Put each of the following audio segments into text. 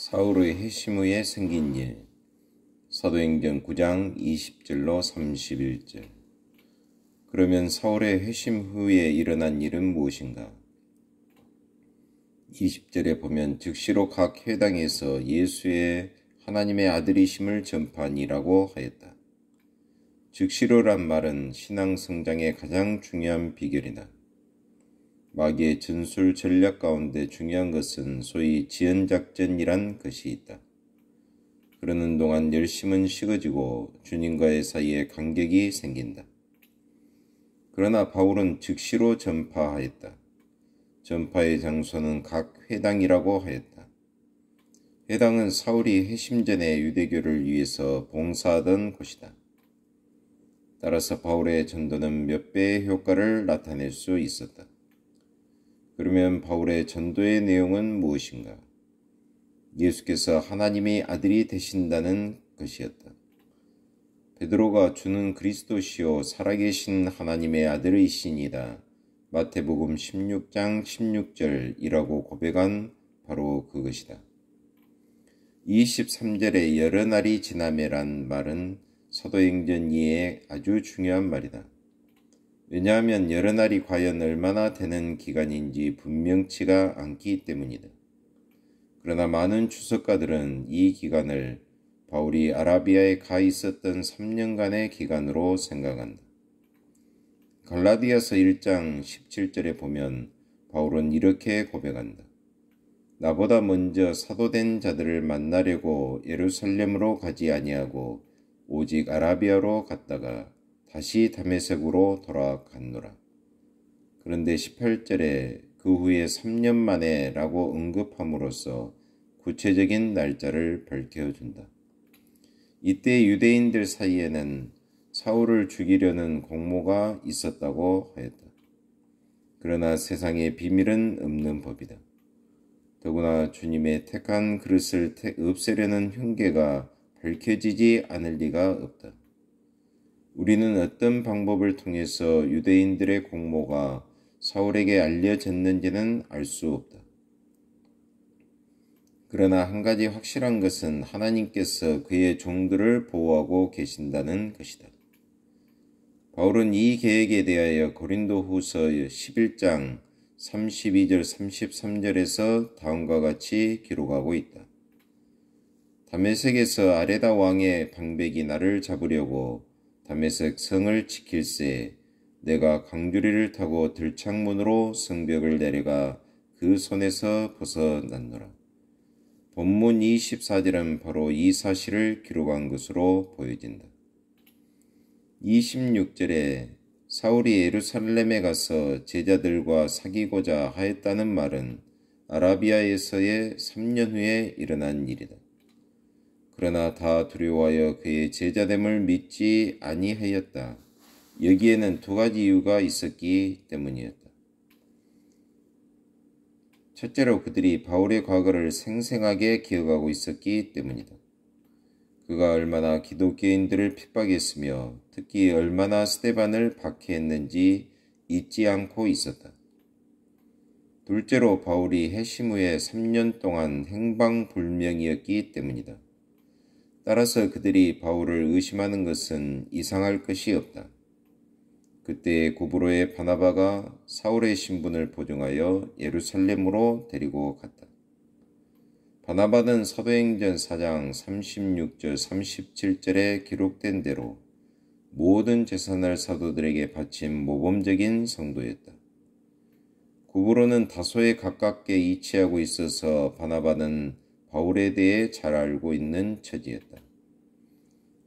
사울의 회심 후에 생긴 일. 사도행전 9장 20절로 31절. 그러면 사울의 회심 후에 일어난 일은 무엇인가? 20절에 보면 즉시로 각 회당에서 예수의 하나님의 아들이심을 전파하니라고 하였다. 즉시로란 말은 신앙 성장의 가장 중요한 비결이다. 마귀의 전술 전략 가운데 중요한 것은 소위 지연작전이란 것이 있다. 그러는 동안 열심은 식어지고 주님과의 사이에 간격이 생긴다. 그러나 바울은 즉시로 전파하였다. 전파의 장소는 각 회당이라고 하였다. 회당은 사울이 회심 전에 유대교를 위해서 봉사하던 곳이다. 따라서 바울의 전도는 몇 배의 효과를 나타낼 수 있었다. 그러면 바울의 전도의 내용은 무엇인가? 예수께서 하나님의 아들이 되신다는 것이었다. 베드로가 주는 그리스도시요 살아계신 하나님의 아들이시니이다. 마태복음 16장 16절이라고 고백한 바로 그것이다. 23절에 여러 날이 지나매란 말은 사도행전 2의 아주 중요한 말이다. 왜냐하면 여러 날이 과연 얼마나 되는 기간인지 분명치가 않기 때문이다. 그러나 많은 주석가들은 이 기간을 바울이 아라비아에 가 있었던 3년간의 기간으로 생각한다. 갈라디아서 1장 17절에 보면 바울은 이렇게 고백한다. 나보다 먼저 사도된 자들을 만나려고 예루살렘으로 가지 아니하고 오직 아라비아로 갔다가 다시 다메섹으로 돌아갔노라. 그런데 18절에 그 후에 3년 만에 라고 언급함으로써 구체적인 날짜를 밝혀준다. 이때 유대인들 사이에는 사울을 죽이려는 공모가 있었다고 하였다. 그러나 세상에 비밀은 없는 법이다. 더구나 주님의 택한 그릇을 없애려는 흉계가 밝혀지지 않을 리가 없다. 우리는 어떤 방법을 통해서 유대인들의 공모가 사울에게 알려졌는지는 알 수 없다. 그러나 한 가지 확실한 것은 하나님께서 그의 종들을 보호하고 계신다는 것이다. 바울은 이 계획에 대하여 고린도후서 11장 32절 33절에서 다음과 같이 기록하고 있다. 다메섹에서 아레다 왕의 방백이 나를 잡으려고 다메섹 성을 지킬새 내가 강주리를 타고 들창문으로 성벽을 내려가 그 손에서 벗어났노라. 본문 24절은 바로 이 사실을 기록한 것으로 보여진다. 26절에 사울이 예루살렘에 가서 제자들과 사귀고자 하였다는 말은 아라비아에서의 3년 후에 일어난 일이다. 그러나 다 두려워하여 그의 제자됨을 믿지 아니하였다. 여기에는 두 가지 이유가 있었기 때문이었다. 첫째로 그들이 바울의 과거를 생생하게 기억하고 있었기 때문이다. 그가 얼마나 기독교인들을 핍박했으며 특히 얼마나 스데반을 박해했는지 잊지 않고 있었다. 둘째로 바울이 회심 후에 3년 동안 행방불명이었기 때문이다. 따라서 그들이 바울을 의심하는 것은 이상할 것이 없다. 그때 구브로의 바나바가 사울의 신분을 보증하여 예루살렘으로 데리고 갔다. 바나바는 사도행전 4장 36절 37절에 기록된 대로 모든 재산을 사도들에게 바친 모범적인 성도였다. 구브로는 다소에 가깝게 위치하고 있어서 바나바는 바울에 대해 잘 알고 있는 처지였다.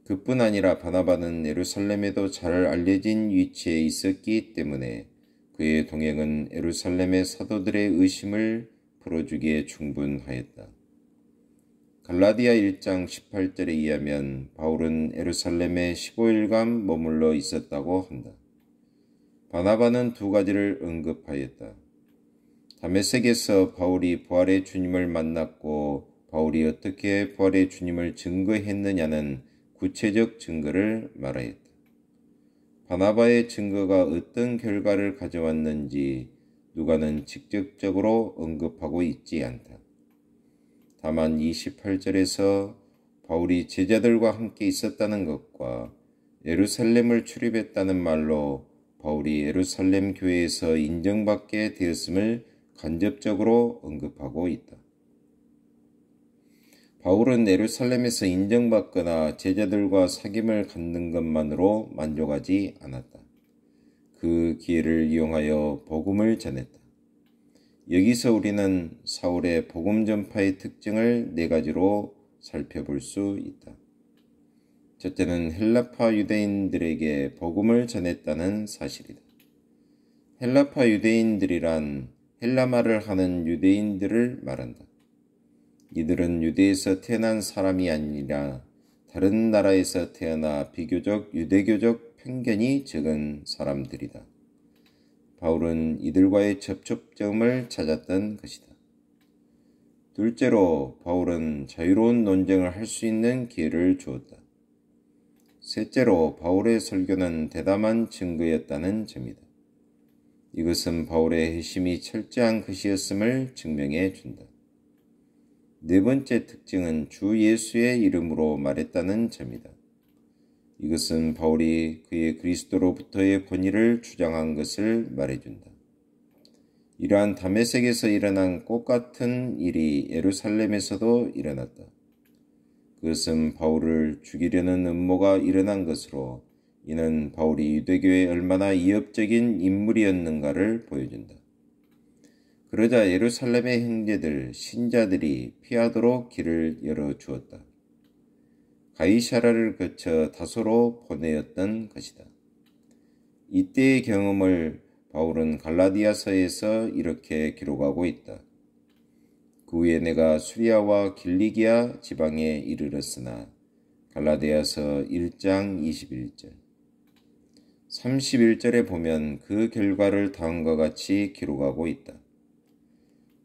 그뿐 아니라 바나바는 예루살렘에도 잘 알려진 위치에 있었기 때문에 그의 동행은 예루살렘의 사도들의 의심을 풀어주기에 충분하였다. 갈라디아 1장 18절에 의하면 바울은 예루살렘에 15일간 머물러 있었다고 한다. 바나바는 두 가지를 언급하였다. 다메섹에서 바울이 부활의 주님을 만났고 바울이 어떻게 부활의 주님을 증거했느냐는 구체적 증거를 말하였다. 바나바의 증거가 어떤 결과를 가져왔는지 누가는 직접적으로 언급하고 있지 않다. 다만 28절에서 바울이 제자들과 함께 있었다는 것과 예루살렘을 출입했다는 말로 바울이 예루살렘 교회에서 인정받게 되었음을 간접적으로 언급하고 있다. 바울은 예루살렘에서 인정받거나 제자들과 사귐을 갖는 것만으로 만족하지 않았다. 그 기회를 이용하여 복음을 전했다. 여기서 우리는 사울의 복음 전파의 특징을 4가지로 살펴볼 수 있다. 첫째는 헬라파 유대인들에게 복음을 전했다는 사실이다. 헬라파 유대인들이란 헬라말을 하는 유대인들을 말한다. 이들은 유대에서 태어난 사람이 아니라 다른 나라에서 태어나 비교적 유대교적 편견이 적은 사람들이다. 바울은 이들과의 접촉점을 찾았던 것이다. 둘째로 바울은 자유로운 논쟁을 할 수 있는 기회를 주었다. 셋째로 바울의 설교는 대담한 증거였다는 점이다. 이것은 바울의 회심이 철저한 것이었음을 증명해 준다. 네 번째 특징은 주 예수의 이름으로 말했다는 점이다. 이것은 바울이 그의 그리스도로부터의 권위를 주장한 것을 말해준다. 이러한 다메섹에서 일어난 꽃같은 일이 예루살렘에서도 일어났다. 그것은 바울을 죽이려는 음모가 일어난 것으로 이는 바울이 유대교에 얼마나 위협적인 인물이었는가를 보여준다. 그러자 예루살렘의 형제들, 신자들이 피하도록 길을 열어주었다. 가이사라를 거쳐 다소로 보내었던 것이다. 이때의 경험을 바울은 갈라디아서에서 이렇게 기록하고 있다. 그 후에 내가 수리아와 길리기아 지방에 이르렀으나 갈라디아서 1장 21절 31절에 보면 그 결과를 다음과 같이 기록하고 있다.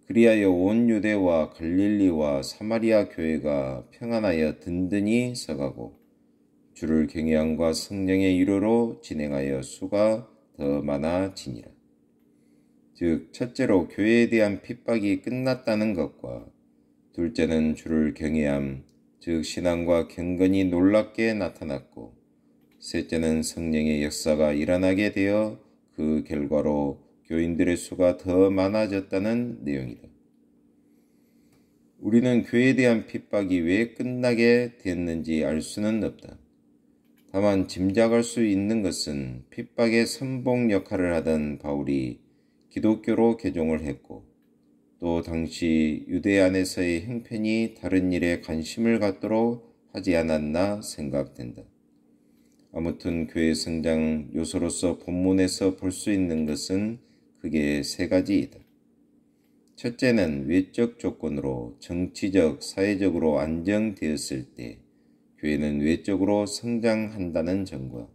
그리하여 온 유대와 갈릴리와 사마리아 교회가 평안하여 든든히 서가고 주를 경외함과 성령의 위로로 진행하여 수가 더 많아지니라. 즉 첫째로 교회에 대한 핍박이 끝났다는 것과 둘째는 주를 경외함, 즉 신앙과 경건이 놀랍게 나타났고 셋째는 성령의 역사가 일어나게 되어 그 결과로 교인들의 수가 더 많아졌다는 내용이다. 우리는 교회에 대한 핍박이 왜 끝나게 됐는지 알 수는 없다. 다만 짐작할 수 있는 것은 핍박의 선봉 역할을 하던 바울이 기독교로 개종을 했고 또 당시 유대 안에서의 형편이 다른 일에 관심을 갖도록 하지 않았나 생각된다. 아무튼 교회 성장 요소로서 본문에서 볼 수 있는 것은 크게 3가지이다. 첫째는 외적 조건으로 정치적, 사회적으로 안정되었을 때 교회는 외적으로 성장한다는 점과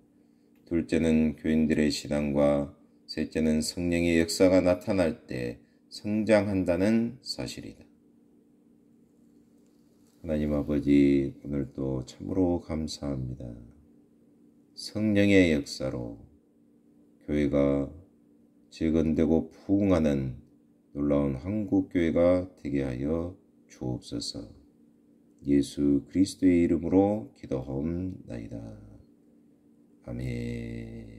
둘째는 교인들의 신앙과 셋째는 성령의 역사가 나타날 때 성장한다는 사실이다. 하나님 아버지, 오늘도 참으로 감사합니다. 성령의 역사로 교회가 재건되고 부흥하는 놀라운 한국교회가 되게 하여 주옵소서. 예수 그리스도의 이름으로 기도하옵나이다. 아멘.